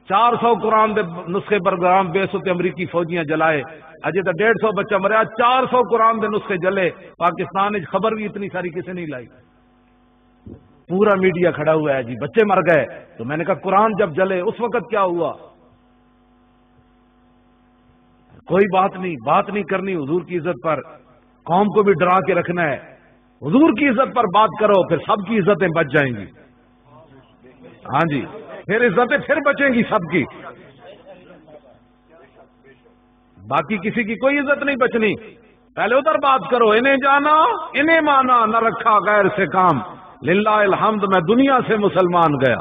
400 قرآن دے نسخے پروگرام بیس ہوتے امریکی فوجیاں جلائے، اجے تو 150 بچہ مریا، 400 قرآن دے نسخے جلے، پاکستان وچ خبر بھی اتنی ساری کسی نہیں لائی، پورا میڈیا کھڑا ہوا ہے جی بچے مر گئے۔ تو میں نے کہا قرآن جب جلے اس وقت کیا ہوا؟ کوئی بات نہیں کرنی حضور کی عزت پر، قوم کو بھی ڈرا کے رکھنا ہے، حضور کی عزت پر بات کرو، پھر سب کی عزتیں بچ جائیں گی۔ ہاں جی، پھر عزتیں پھر بچیں گی سب کی، باقی کسی کی کوئی عزت نہیں بچنی۔ پہلے ادھر بات کرو، انہیں جانا انہیں مانا، نہ رکھا غیر سے کام، للہ الحمد میں دنیا سے مسلمان گیا۔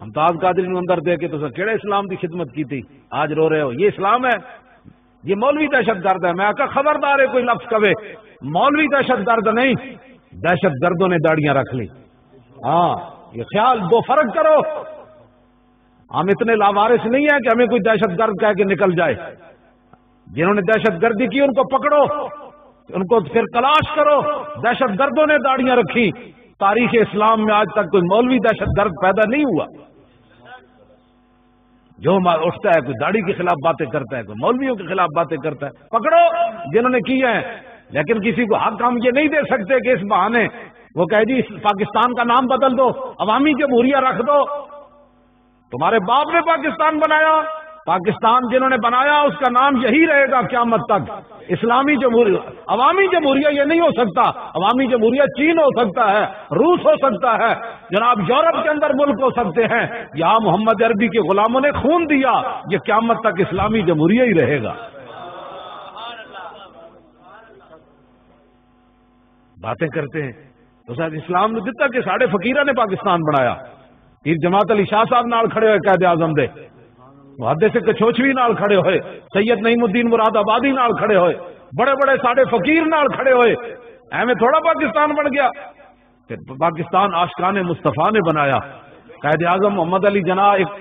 ممتاز قادری نو اندر دے کے تو کیڑے اسلام کی خدمت کی تھی، آج رو رہے ہو؟ یہ اسلام ہے؟ یہ مولوی دہشت گرد ہے۔ میں آقا خبردار ہے کوئی لفظ کہے، مولوی دہشت گرد نہیں، دہشت گردوں نے داڑیاں رکھ لی۔ ہاں یہ خیال، دو فرق کرو، ہم اتنے لاوارث نہیں ہیں کہ ہمیں کوئی دہشت گرد کہہ کے نکل جائے۔ جنہوں نے دہشت گردی کی ان کو پکڑو، ان کو پھر تلاش کرو۔ دہشت گردوں نے داڑیاں رکھی، تاریخ اسلام میں آج تک کوئی مولوی دہشت گرد پیدا نہیں ہوا۔ جو اٹھتا ہے کوئی داڑھی کے خلاف باتیں کرتا ہے، کوئی مولویوں کے خلاف باتیں کرتا ہے، پکڑو جنہوں نے کی ہیں۔ لیکن کسی کو حق ہم یہ نہیں دے سکتے کہ اس بہانے وہ کہے جی پاکستان کا نام بدل دو، عوامی جمہوریہ رکھ دو۔ تمہارے باپ نے پاکستان بنایا، پاکستان جنہوں نے بنایا اس کا نام یہی رہے گا قیامت تک، اسلامی جمہوریہ۔ عوامی جمہوریہ یہ نہیں ہو سکتا، عوامی جمہوریہ چین ہو سکتا ہے، روس ہو سکتا ہے، جناب یورپ کے اندر ملک ہو سکتے ہیں، یہاں محمد عربی کے غلاموں نے خون دیا، یہ قیامت تک اسلامی جمہوریہ ہی رہے گا۔ باتیں کرتے ہیں تو شاید اسلام نے دتا کہ ساڑھے فقیرہ نے پاکستان بنایا، پیر جماعت علی شاہ صاحب نال کھڑے ہوئے قائد اعظم دے، محدث کچھوچوی نال کھڑے ہوئے، سید نعیم الدین مراد آبادی نال کھڑے ہوئے، بڑے بڑے ساڑھے فقیر نال کھڑے ہوئے، ایویں تھوڑا پاکستان بن گیا۔ پھر پاکستان عاشقان مصطفیٰ نے بنایا۔ قائد اعظم محمد علی جناح ایک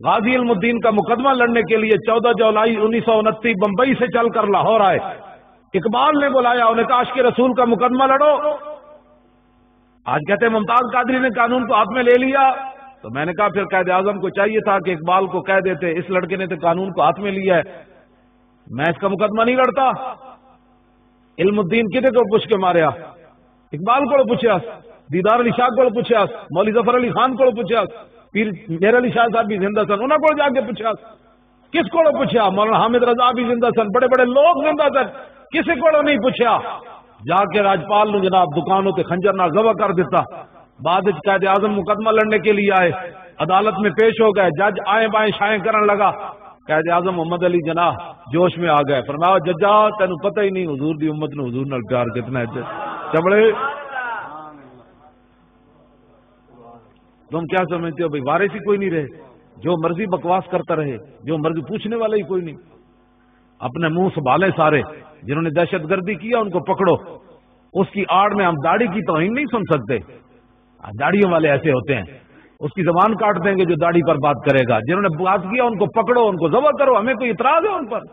غازی علم الدین کا مقدمہ لڑنے کے لیے 14 جولائی 1929 بمبئی سے چل کر لاہور آئے۔ اقبال نے بلایا، انہیں کہا عاشق رسول کا مقدمہ لڑو۔ آج کہتے ہیں ممتاز قادری نے قانون کو ہاتھ میں لے لیا، تو میں نے کہا پھر قائد اعظم کو چاہیے تھا کہ اقبال کو کہہ دیتے اس لڑکے نے تو قانون کو ہاتھ میں لیا ہے، میں اس کا مقدمہ نہیں لڑتا۔ علم الدین کدے کو پوچھ کے ماریا؟ اقبال کو پوچھا، دیدار علی شاہ کو پوچھا، مولوی ظفر علی خان کو پوچھا، پیر میر علی شاہ صاحب بھی زندہ سن، انہوں کو جا کے پوچھا۔ کس کو پوچھا؟ مولانا حامد رضا بھی زندہ سن، بڑے بڑے لوگ زندہ سن، کسی کو نہیں پوچھا۔ جا کے راجپال نے جناب دکانوں تے خنجر نہ ذبح کر دیتا۔ بعد قائد اعظم مقدمہ لڑنے کے لیے آئے، عدالت میں پیش ہو گئے، جج آئیں بائیں شائیں کرن لگا، قائد اعظم محمد علی جناح جوش میں آ گئے، فرمایا ججا تینوں پتہ ہی نہیں حضور دی امت نے حضور نال پیار کتنا ہے، چبڑے تم کیا سمجھتے ہو بھائی وارث ہی کوئی نہیں رہے، جو مرضی بکواس کرتا رہے، جو مرضی پوچھنے والا ہی کوئی نہیں، اپنے منہ سنبھالے سارے۔ جنہوں نے دہشت گردی کیا ان کو پکڑو، اس کی آڑ میں ہم داڑھی کی توہین نہیں سن سکتے، داڑھیوں والے ایسے ہوتے ہیں، اس کی زبان کاٹ دیں گے جو داڑھی پر بات کرے گا۔ جنہوں نے بات کیا ان کو پکڑو، ان کو ذبح کرو، ہمیں کوئی اعتراض ہے ان پر،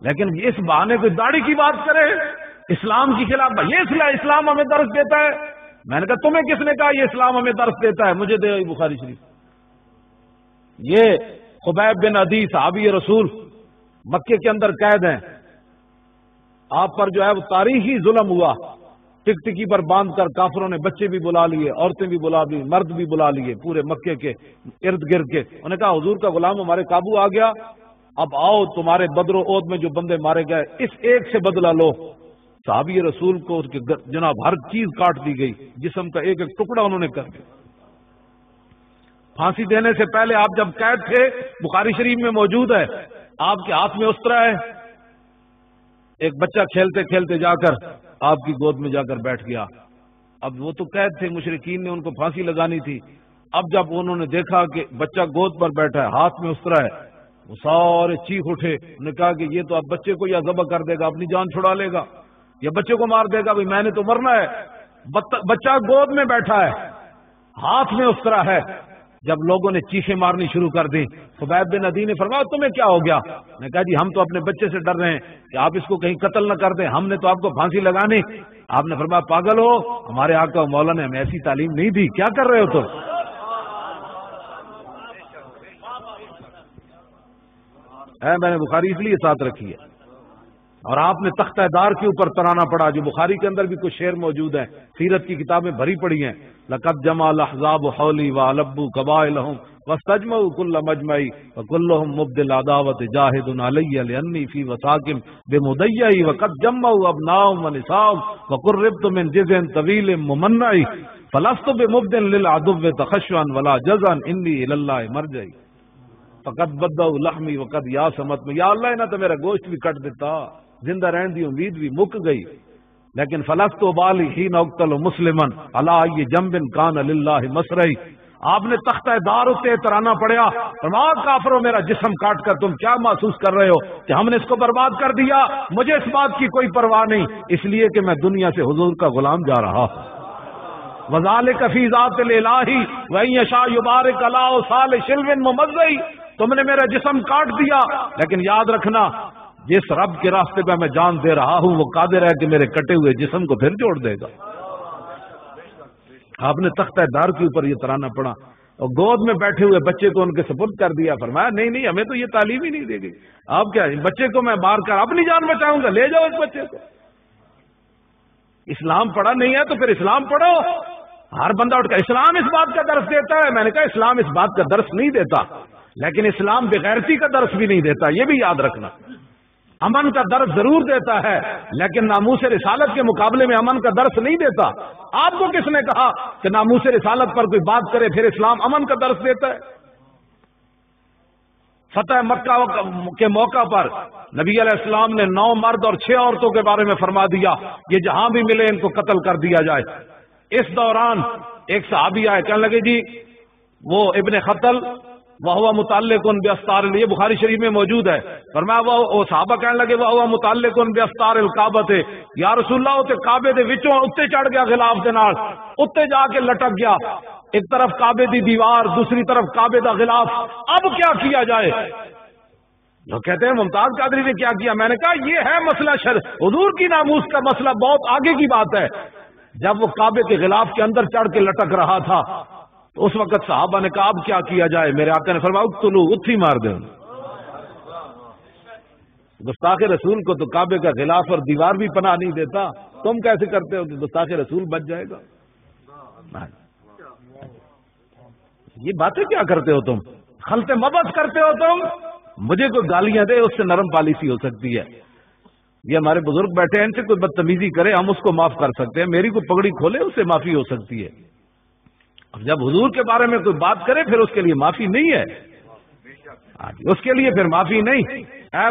لیکن اس بہانے کوئی داڑھی کی بات کرے اسلام کی خلاف، یہ اسلام ہمیں درس دیتا ہے۔ میں نے کہا تمہیں کس نے کہا یہ اسلام ہمیں درس دیتا ہے؟ مجھے دے بخاری شریف۔ یہ خبیب بن عدی صحابی رسول مکے کے اندر قید ہیں، آپ پر جو ہے وہ تاریخی ظلم ہوا، ٹکٹکی پر باندھ کر کافروں نے بچے بھی بلا لیے، عورتیں بھی بلا لی، مرد بھی بلا لیے پورے مکے کے ارد گرد کے۔ انہوں نے کہا حضور کا غلام ہمارے قابو آ گیا، اب آؤ تمہارے بدر و عہد میں جو بندے مارے گئے اس ایک سے بدلہ لو۔ صحابی رسول کو اس کے جناب ہر چیز کاٹ دی گئی، جسم کا ایک ایک ٹکڑا انہوں نے کر دیا۔ پھانسی دینے سے پہلے آپ جب قید تھے، بخاری شریف میں موجود ہے، آپ کے ہاتھ میں استرا ہے، ایک بچہ کھیلتے کھیلتے جا کر آپ کی گود میں جا کر بیٹھ گیا۔ اب وہ تو قید تھے، مشرکین نے ان کو پھانسی لگانی تھی، اب جب انہوں نے دیکھا کہ بچہ گود پر بیٹھا ہے، ہاتھ میں استرا ہے، وہ سارے چیخ اٹھے، انہوں نے کہا کہ یہ تو اب بچے کو یا ذبح کر دے گا، اپنی جان چھڑا لے گا، یا بچے کو مار دے گا، بھائی میں نے تو مرنا ہے۔ بچہ گود میں بیٹھا ہے، ہاتھ میں استرا ہے۔ جب لوگوں نے چیخیں مارنی شروع کر دی، خبیب بن عدی نے فرمایا تمہیں کیا ہو گیا؟ میں نے کہا جی ہم تو اپنے بچے سے ڈر رہے ہیں کہ آپ اس کو کہیں قتل نہ کر دیں، ہم نے تو آپ کو پھانسی لگانی۔ آپ نے فرمایا پاگل ہو، ہمارے آقا و مولا نے ہمیں ایسی تعلیم نہیں دی، کیا کر رہے ہو تم؟ میں نے بخاری اس لیے ساتھ رکھی ہے. اور آپ نے تختہ دار کے اوپر ترانہ پڑھا، جو بخاری کے اندر بھی کچھ شعر موجود ہیں، سیرت کی کتابیں بھری پڑی ہیں. لقد جمع الاحزاب حولی وَأَلَبُّوا قبائلهم واستجمعوا كل مجمع وكلهم مبدل العداوة جاهد علي لأني في وساكم بمضيعي وقد جمعوا أبناءهم ونساءهم وقربت من جزء طويل ممنع فلست بمبدل للعدو تخشعا ولا جزعا إني إلى الله مرجعي فقد بدأوا لحمي وقد ياسمت میں، یا اللہ انہیں تو میرا گوشت بھی کٹ دیتا، زندہ رہنے دی امید بھی مک گئی، لیکن فلست بالی حين اقتل مسلما على اي جنب كان لله مسرعي. آپ نے تختہ دار اتنے ترانہ پڑھا، فرمایا کافروں میرا جسم کاٹ کر تم کیا محسوس کر رہے ہو کہ ہم نے اس کو برباد کر دیا؟ مجھے اس بات کی کوئی پرواہ نہیں، اس لیے کہ میں دنیا سے حضور کا غلام جا رہا ہوں. وذالک فی ذات الالہی وان یشاء یبارک علی صالح شلو ممزئی. تم نے میرا جسم کاٹ دیا، لیکن یاد رکھنا جس رب کے راستے پہ میں جان دے رہا ہوں وہ قادر ہے کہ میرے کٹے ہوئے جسم کو پھر جوڑ دے گا. آپ نے تختہ دار کے اوپر یہ ترانہ پڑھا اور گود میں بیٹھے ہوئے بچے کو ان کے سپرد کر دیا. فرمایا نہیں ہمیں تو یہ تعلیم ہی نہیں دے گی. آپ کیا بچے کو میں مار کر اپنی جان بچاؤں گا؟ لے جاؤ اس بچے کو. اسلام پڑھا نہیں ہے تو پھر اسلام پڑھو. ہر بندہ اٹھ کر اسلام اس بات کا درس دیتا ہے. میں نے کہا اسلام اس بات کا درس نہیں دیتا، لیکن اسلام بغیرتی کا درس بھی نہیں دیتا، یہ بھی یاد رکھنا. امن کا درس ضرور دیتا ہے، لیکن ناموس رسالت کے مقابلے میں امن کا درس نہیں دیتا. آپ کو کس نے کہا کہ ناموس رسالت پر کوئی بات کرے پھر اسلام امن کا درس دیتا ہے؟ فتح مکہ کے موقع پر نبی علیہ السلام نے 9 مرد اور 6 عورتوں کے بارے میں فرما دیا یہ جہاں بھی ملے ان کو قتل کر دیا جائے. اس دوران ایک صحابی آئے، کہنے لگے جی وہ ابن خطل وہ متعلق باستار، یہ بخاری شریف میں موجود ہے. فرمایا وہ صحابہ کہنے لگے وہ متعلق باستار الکعبہ تھے. یا رسول اللہ تے کعبے دے وچوں اتے چڑھ گیا غلاف دے نال، اتے جا کے لٹک گیا. ایک طرف کعبے دی دیوار، دوسری طرف کعبے دا غلاف. اب کیا کیا جائے؟ جو کہتے ہیں ممتاز قادری نے کیا کیا؟ میں نے کہا یہ ہے مسئلہ حضور کی ناموس کا مسئلہ بہت آگے کی بات ہے. جب وہ کعبے کے غلاف کے اندر چڑھ کے لٹک رہا تھا تو اس وقت صحابہ نے کہا اب کیا کیا جائے؟ میرے آقا نے فرمایا اقتلوا، اتھی مار دیں. گستاخ رسول کو تو کعبے کا غلاف اور دیوار بھی پناہ نہیں دیتا، تم کیسے کرتے ہو کہ گستاخ رسول بچ جائے گا؟ یہ باتیں کیا کرتے ہو تم؟ خلط مبعث کرتے ہو تم. مجھے کوئی گالیاں دے اس سے نرم پالیسی ہو سکتی ہے. یہ ہمارے بزرگ بیٹھے ہیں، ان سے کوئی بدتمیزی کرے ہم اس کو معاف کر سکتے ہیں. میری کوئی پگڑی کھولے اس سے معافی ہو سکتی ہے. اب جب حضور کے بارے میں کوئی بات کرے پھر اس کے لیے معافی نہیں ہے، اس کے لیے پھر معافی نہیں.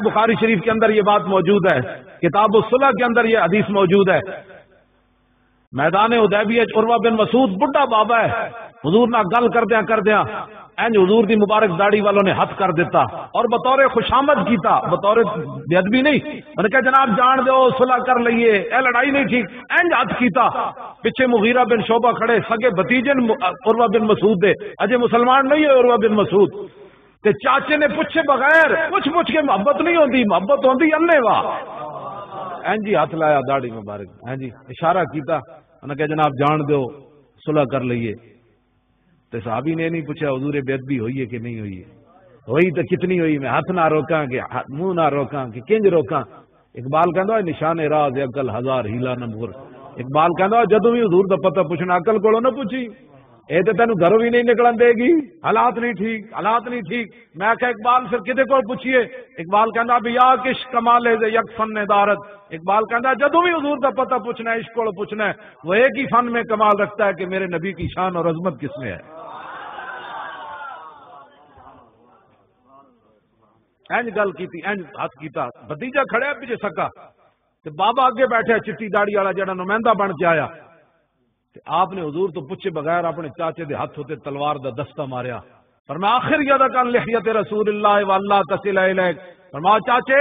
بخاری شریف کے اندر یہ بات موجود ہے، کتاب الصلح کے اندر یہ حدیث موجود ہے. میدان حدیبیہ عروہ بن مسعود بڈھا بابا ہے، حضور نہ گل کردیا حضور دی مبارک داڑھی والوں نے ہاتھ کر دیتا اور بطور خوشامد کیتا، بطور بے ادبی نہیں. میں نے کہا جناب جان دو صلح کر لئیے، اے لڑائی نہیں ٹھیک. ہاتھ کیتا. پیچھے مغیرہ بن شعبہ کھڑے، سگے بھتیجے عروہ بن مسعود دے، اجے مسلمان نہیں ہے عروہ بن مسعود. تے چاچے نے پوچھے بغیر پوچھ کے محبت نہیں ہوتی، محبت ہوتی انے واہ. جی ہاتھ لایا داڑھی مبارک، جی اشارہ کیتا. انہوں نے کہا جناب جان دو صلح کر لئیے. تو صحابی نے نہیں پوچھا حضور بے ادبی ہوئی ہے کہ نہیں ہوئی ہے؟ ہوئی تو کتنی ہوئی؟ میں ہاتھ نہ روکاں کہ منہ نہ روکاں کہ کنج روکاں. اقبال کہندا نشان راز عقل ہزار ہیلا نمبر. اقبال کہندا جدوں بھی حضور دا پتہ پوچھنا عقل کولوں نہ پوچھی، اے تے تینوں گھروں بھی نہیں نکلن دے گی. حالات نہیں ٹھیک. میں کہ اقبال پھر کدے کول پوچھیے؟ اقبال کہندا بھی یا کش کمال ہے یک فن دارت. اقبال کہندا جدوں بھی حضور دا پتہ پوچھنا ہے، عشق کول پوچھنا ہے، وہ ایک ہی فن میں کمال رکھتا ہے کہ میرے نبی کی شان اور عظمت کس میں ہے. گل کی ہاتھ کیتا. بھتیجا کھڑیا پیچھے سکا تے بابا اگے بیٹھا چٹی داڑھی والا جڑا نمائندہ بن کے آیا. آپ نے حضور تو پوچھے بغیر اپنے چاچے دے ہاتھ ہوتے تلوار دا دستہ ماریا. فرمایا آخر یدک عن لحیت رسول اللہ واللہ تصل الیک. فرمایا چاچے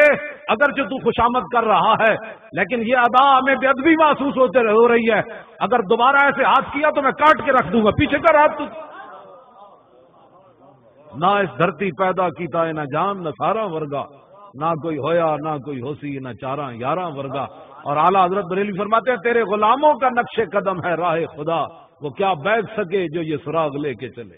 اگرچہ تو خوشامد کر رہا ہے لیکن یہ ادا ہمیں بے ادبی محسوس ہو رہی ہے. اگر دوبارہ ایسے ہاتھ کیا تو میں کاٹ کے رکھ دوں گا. پیچھے کر ہاتھ. نہ اس دھرتی پیدا کیتا ہے نہ جان نہ سارا ورگا، نہ کوئی ہویا نہ کوئی ہوسی نہ چاراں یاراں ورگا. اور اعلیٰ حضرت بریلوی فرماتے ہیں تیرے غلاموں کا نقش قدم ہے راہ خدا، وہ کیا بیٹھ سکے جو یہ سراغ لے کے چلے.